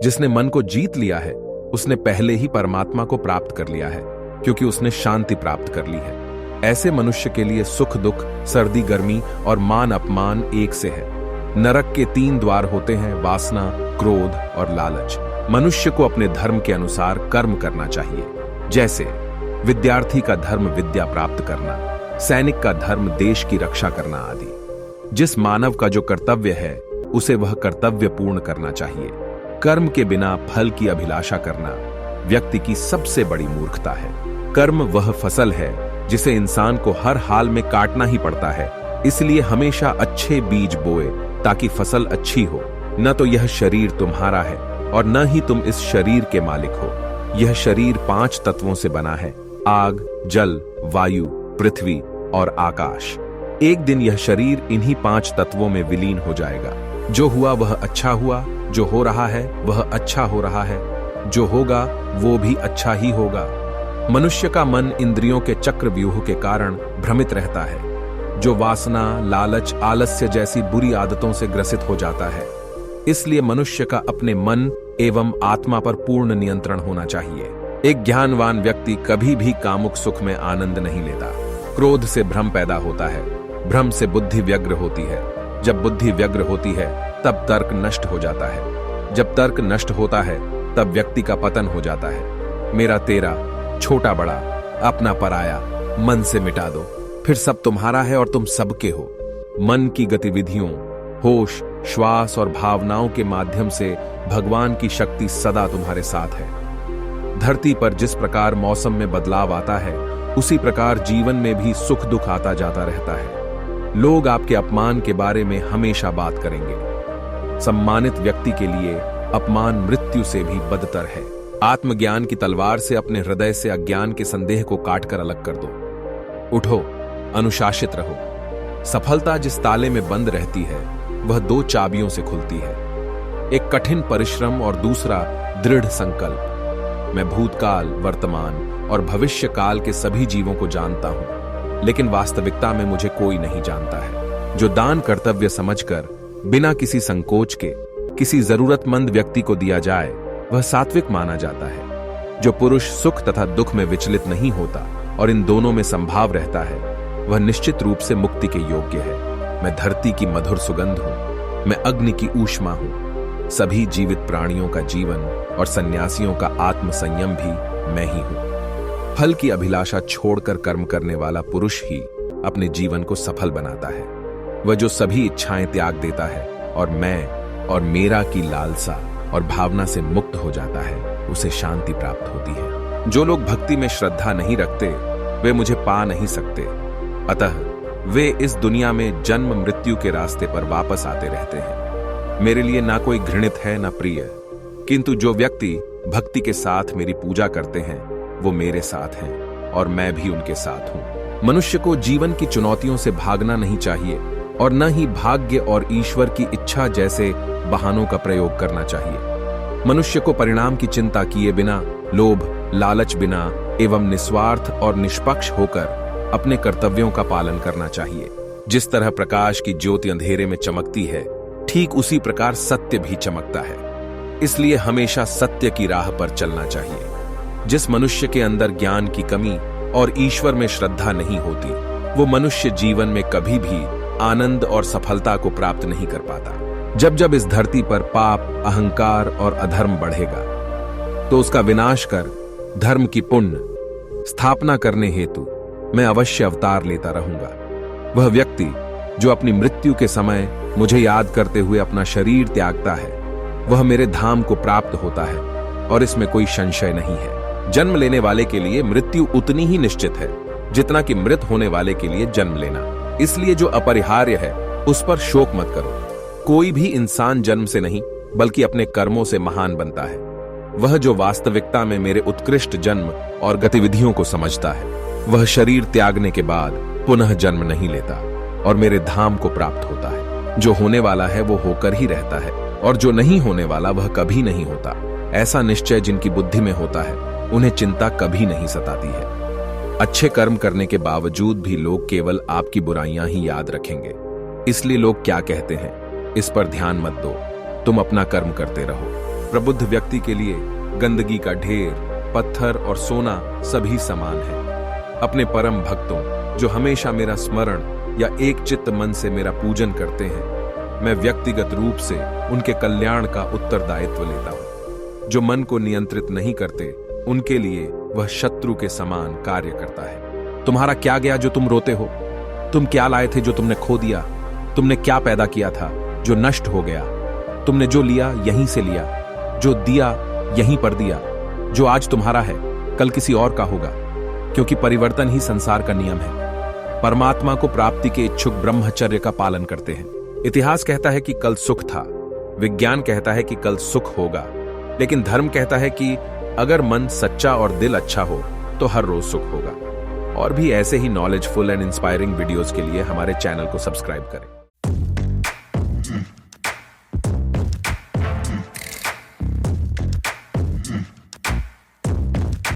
जिसने मन को जीत लिया है उसने पहले ही परमात्मा को प्राप्त कर लिया है, क्योंकि उसने शांति प्राप्त कर ली है। ऐसे मनुष्य के लिए सुख दुख, सर्दी गर्मी और मान अपमान एक से है। नरक के 3 द्वार होते हैं, वासना, क्रोध और लालच। मनुष्य को अपने धर्म के अनुसार कर्म करना चाहिए, जैसे विद्यार्थी का धर्म विद्या प्राप्त करना, सैनिक का धर्म देश की रक्षा करना आदि। जिस मानव का जो कर्तव्य है उसे वह कर्तव्य पूर्ण करना चाहिए। कर्म के बिना फल की अभिलाषा करना व्यक्ति की सबसे बड़ी मूर्खता है। कर्म वह फसल है जिसे इंसान को हर हाल में काटना ही पड़ता है, इसलिए हमेशा अच्छे बीज बोए ताकि फसल अच्छी हो। न तो यह शरीर तुम्हारा है और न ही तुम इस शरीर के मालिक हो। यह शरीर 5 तत्वों से बना है, आग, जल, वायु, पृथ्वी और आकाश। एक दिन यह शरीर इन्हीं 5 तत्वों में विलीन हो जाएगा। जो हुआ वह अच्छा हुआ, जो हो रहा है वह अच्छा हो रहा है, जो होगा वो भी अच्छा ही होगा। मनुष्य का मन इंद्रियों के चक्रव्यूह के कारण भ्रमित रहता है, जो वासना, लालच, आलस्य जैसी बुरी आदतों से ग्रसित हो जाता है। इसलिए मनुष्य का अपने मन एवं आत्मा पर पूर्ण नियंत्रण होना चाहिए। एक ज्ञानवान व्यक्ति कभी भी कामुक सुख में आनंद नहीं लेता। क्रोध से भ्रम पैदा होता है, भ्रम से बुद्धि व्यग्र होती है। जब बुद्धि व्यग्र होती है तब तर्क नष्ट हो जाता है। जब तर्क नष्ट होता है तब व्यक्ति का पतन हो जाता है। मेरा तेरा, छोटा बड़ा, अपना पराया मन से मिटा दो, फिर सब तुम्हारा है और तुम सबके हो। मन की गतिविधियों, होश, श्वास और भावनाओं के माध्यम से भगवान की शक्ति सदा तुम्हारे साथ है। धरती पर जिस प्रकार मौसम में बदलाव आता है उसी प्रकार जीवन में भी सुख दुख आता जाता रहता है। लोग आपके अपमान के बारे में हमेशा बात करेंगे। सम्मानित व्यक्ति के लिए अपमान मृत्यु से भी बदतर है। आत्मज्ञान की तलवार से अपने हृदय से अज्ञान के संदेह को काटकर अलग कर दो। उठो, अनुशासित रहो। सफलता जिस ताले में बंद रहती है वह 2 चाबियों से खुलती है, एक कठिन परिश्रम और दूसरा दृढ़ संकल्प। मैं भूतकाल, वर्तमान और भविष्य काल के सभी जीवों को जानता हूं, लेकिन वास्तविकता में मुझे कोई नहीं जानता है। जो दान कर्तव्य समझकर बिना किसी संकोच के किसी जरूरतमंद व्यक्ति को दिया जाए वह सात्विक माना जाता है। जो पुरुष सुख तथा दुख में विचलित नहीं होता और इन दोनों में संभाव रहता है वह निश्चित रूप से मुक्ति के योग्य है। मैं धरती की मधुर सुगंध हूं, मैं अग्नि की ऊष्मा हूं। सभी जीवित प्राणियों का जीवन और सन्यासियों का आत्म संयम भी मैं ही हूं। फल की अभिलाषा छोड़कर कर्म करने वाला पुरुष ही अपने जीवन को सफल बनाता है। वह जो सभी इच्छाएं त्याग देता है और मैं और मेरा की लालसा और भावना से मुक्त हो जाता है, उसे शांति प्राप्त होती है। जो लोग भक्ति में श्रद्धा नहीं रखते वे मुझे पा नहीं सकते, अतः वे इस दुनिया में जन्म मृत्यु के रास्ते पर वापस आते रहते हैं। मेरे लिए ना कोई घृणित है ना प्रिय, किंतु जो व्यक्ति भक्ति के साथ मेरी पूजा करते हैं वो मेरे साथ हैं और मैं भी उनके साथ हूं। मनुष्य को जीवन की चुनौतियों से भागना नहीं चाहिए और न ही भाग्य और ईश्वर की इच्छा जैसे बहानों का प्रयोग करना चाहिए। मनुष्य को परिणाम की चिंता किए बिना, लोभ, लालच बिना एवं निस्वार्थ और निष्पक्ष होकर अपने कर्तव्यों का पालन करना चाहिए। जिस तरह प्रकाश की ज्योति अंधेरे में चमकती है, ठीक उसी प्रकार सत्य भी चमकता है। इसलिए हमेशा सत्य की राह पर चलना चाहिए। जिस मनुष्य के अंदर ज्ञान की कमी और ईश्वर में श्रद्धा नहीं होती, वो मनुष्य जीवन में कभी भी आनंद और सफलता को प्राप्त नहीं कर पाता। जब जब इस धरती पर पाप, अहंकार और अधर्म बढ़ेगा तो उसका विनाश कर धर्म की पुण्य स्थापना करने हेतु मैं अवश्य अवतार लेता रहूंगा। वह व्यक्ति जो अपनी मृत्यु के समय मुझे याद करते हुए अपना शरीर त्यागता है वह मेरे धाम को प्राप्त होता है और इसमें कोई संशय नहीं है। जन्म लेने वाले के लिए मृत्यु उतनी ही निश्चित है जितना कि मृत होने वाले के लिए जन्म लेना। इसलिए जो अपरिहार्य है उस पर शोक मत करो। कोई भी इंसान जन्म से नहीं बल्कि अपने कर्मों से महान बनता है। वह जो वास्तविकता में मेरे उत्कृष्ट जन्म और गतिविधियों को समझता है वह शरीर त्यागने के बाद पुनः जन्म नहीं लेता और मेरे धाम को प्राप्त होता है। जो होने वाला है वो होकर ही रहता है और जो नहीं होने वाला वह कभी नहीं होता। ऐसा निश्चय जिनकी बुद्धि में होता है उन्हें चिंता कभी नहीं सताती है। अच्छे कर्म करने के बावजूद भी लोग केवल आपकी बुराइयां ही याद रखेंगे। इसलिए लोग क्या कहते हैं इस पर ध्यान मत दो, तुम अपना कर्म करते रहो। प्रबुद्ध व्यक्ति के लिए गंदगी का ढेर, पत्थर और सोना सभी समान है। अपने परम भक्तों जो हमेशा मेरा स्मरण या एक चित्त मन से मेरा पूजन करते हैं, मैं व्यक्तिगत रूप से उनके कल्याण का उत्तरदायित्व लेता हूं। जो मन को नियंत्रित नहीं करते, उनके लिए वह शत्रु के समान कार्य करता है। तुम्हारा क्या गया जो तुम रोते हो? तुम क्या लाए थे जो तुमने खो दिया? तुमने क्या पैदा किया था जो नष्ट हो गया? तुमने जो लिया यहीं से लिया, जो दिया यहीं पर दिया। जो आज तुम्हारा है कल किसी और का होगा, क्योंकि परिवर्तन ही संसार का नियम है। परमात्मा को प्राप्ति के इच्छुक ब्रह्मचर्य का पालन करते हैं। इतिहास कहता है कि कल सुख था, विज्ञान कहता है कि कल सुख होगा, लेकिन धर्म कहता है कि अगर मन सच्चा और दिल अच्छा हो तो हर रोज सुख होगा। और भी ऐसे ही नॉलेजफुल एंड इंस्पायरिंग वीडियोस के लिए हमारे चैनल को सब्सक्राइब करें।